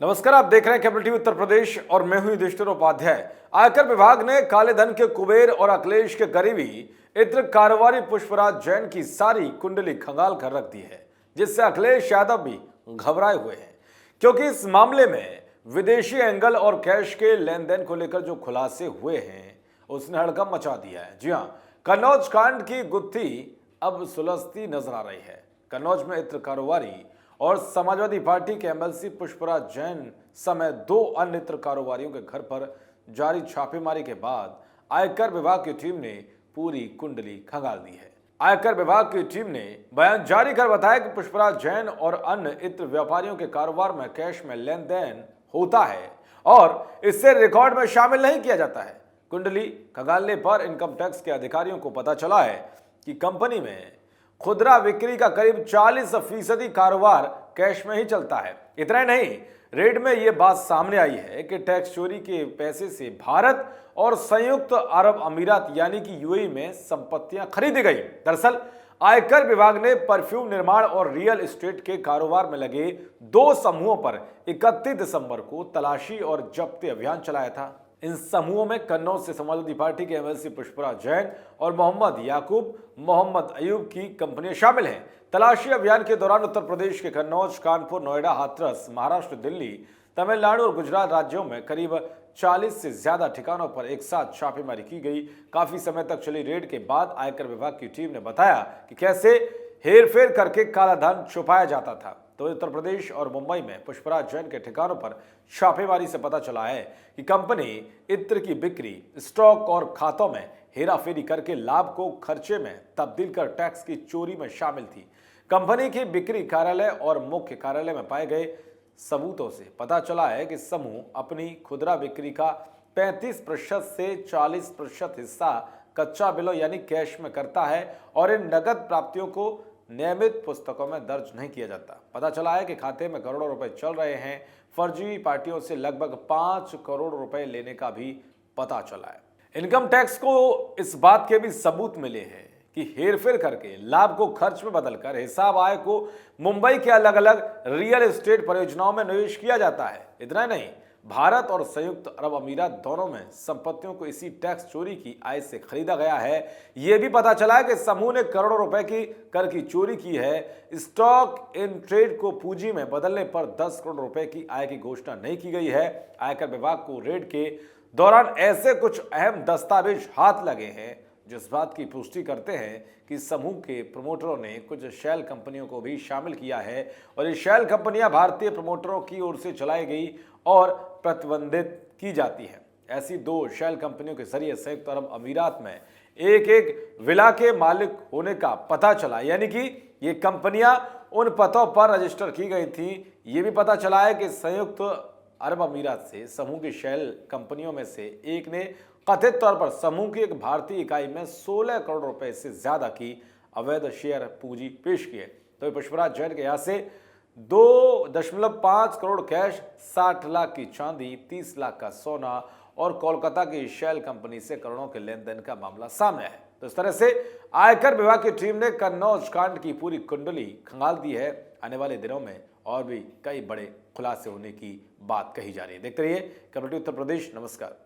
नमस्कार, आप देख रहे हैं कैपिटल टीवी उत्तर प्रदेश और मैं हूं युधिष्ठिर उपाध्याय। आयकर विभाग ने काले धन के कुबेर और अखिलेश के करीबी इत्र कारोबारी पुष्पराज जैन की सारी कुंडली खंगाल कर रख दी है, जिससे अखिलेश यादव भी घबराए हुए हैं, क्योंकि इस मामले में विदेशी एंगल और कैश के लेन देन को लेकर जो खुलासे हुए हैं उसने हड़कंप मचा दिया है। जी हाँ, कन्नौज कांड की गुत्थी अब सुलझती नजर आ रही है। कन्नौज में इत्र कारोबारी और समाजवादी पार्टी के एमएलसी पुष्पराज जैन समेत दो अन्य इत्र कारोबारियों के घर पर जारी छापेमारी के बाद आयकर विभाग की टीम ने पूरी कुंडली खंगाल दी है। आयकर विभाग की टीम ने बयान जारी कर बताया कि पुष्पराज जैन और अन्य इत्र व्यापारियों के कारोबार में कैश में लेन देन होता है और इससे रिकॉर्ड में शामिल नहीं किया जाता है। कुंडली खंगालने पर इनकम टैक्स के अधिकारियों को पता चला है कि कंपनी में खुदरा बिक्री का करीब 40% कारोबार कैश में ही चलता है। इतना ही नहीं, रेड में यह बात सामने आई है कि टैक्स चोरी के पैसे से भारत और संयुक्त अरब अमीरात यानी कि यूएई में संपत्तियां खरीदी गई। दरअसल आयकर विभाग ने परफ्यूम निर्माण और रियल एस्टेट के कारोबार में लगे दो समूहों पर 31 दिसंबर को तलाशी और जब्ती अभियान चलाया था। इन समूहों में कन्नौज से समाजवादी पार्टी के एमएलसी पुष्पराज जैन और मोहम्मद याकूब मोहम्मद अयूब की कंपनियां शामिल हैं। तलाशी अभियान के दौरान उत्तर प्रदेश के कन्नौज, कानपुर, नोएडा, हाथरस, महाराष्ट्र, दिल्ली, तमिलनाडु और गुजरात राज्यों में करीब 40 से ज्यादा ठिकानों पर एक साथ छापेमारी की गई। काफी समय तक चली रेड के बाद आयकर विभाग की टीम ने बताया कि कैसे हेरफेर करके काला धन छुपाया जाता था। तो उत्तर प्रदेश और मुंबई में पुष्पराज जैन के ठिकानों पर छापेमारी से पता चला है कि कंपनी इत्र की बिक्री, स्टॉक और खातों में हेराफेरी करके लाभ को खर्चे में तब्दील कर टैक्स की चोरी में शामिल थी। कंपनी की बिक्री कार्यालय और मुख्य कार्यालय में पाए गए सबूतों से पता चला है कि समूह अपनी खुदरा बिक्री का 35% से 40% हिस्सा कच्चा बिलों यानी कैश में करता है और इन नगद प्राप्तियों को नियमित पुस्तकों में दर्ज नहीं किया जाता। पता चला है कि खाते में करोड़ों रुपए चल रहे हैं। फर्जी पार्टियों से लगभग 5 करोड़ रुपए लेने का भी पता चला है। इनकम टैक्स को इस बात के भी सबूत मिले हैं कि हेरफेर करके लाभ को खर्च में बदलकर हिसाब आय को मुंबई के अलग अलग रियल एस्टेट परियोजनाओं में निवेश किया जाता है। इतना नहीं, भारत और संयुक्त अरब अमीरात दोनों में संपत्तियों को इसी टैक्स चोरी की आय से खरीदा गया है। यह भी पता चला है कि समूह ने करोड़ों रुपए की कर की चोरी की है। स्टॉक इन ट्रेड को पूंजी में बदलने पर 10 करोड़ रुपए की आय की घोषणा नहीं की गई है। आयकर विभाग को रेड के दौरान ऐसे कुछ अहम दस्तावेज हाथ लगे हैं जो इस बात की पुष्टि करते हैं कि समूह के प्रमोटरों ने कुछ शैल कंपनियों को भी शामिल किया है और ये शैल कंपनियां भारतीय प्रमोटरों की ओर से चलाई गई और प्रतिबंधित की जाती है। ऐसी दो शैल कंपनियों के जरिए संयुक्त अरब अमीरात में एक विला के मालिक होने का पता चला, यानी कि ये कंपनियां उन पतों पर रजिस्टर की गई थी। ये भी पता चला है कि संयुक्त अरब अमीरात से समूह की शैल कंपनियों में से एक ने कथित तौर पर समूह की एक भारतीय इकाई में 16 करोड़ रुपए से ज्यादा की अवैध शेयर पूंजी पेश की है। तो पुष्पराज जैन के यहां से 2.5 करोड़ कैश, 60 लाख की चांदी, 30 लाख का सोना और कोलकाता की शैल कंपनी से करोड़ों के लेन देन का मामला सामने है। तो इस तरह से आयकर विभाग की टीम ने कन्नौज कांड की पूरी कुंडली खंगाल दी है। आने वाले दिनों में और भी कई बड़े खुलासे होने की बात कही जा रही है। देखते रहिए कैपिटल उत्तर प्रदेश। नमस्कार।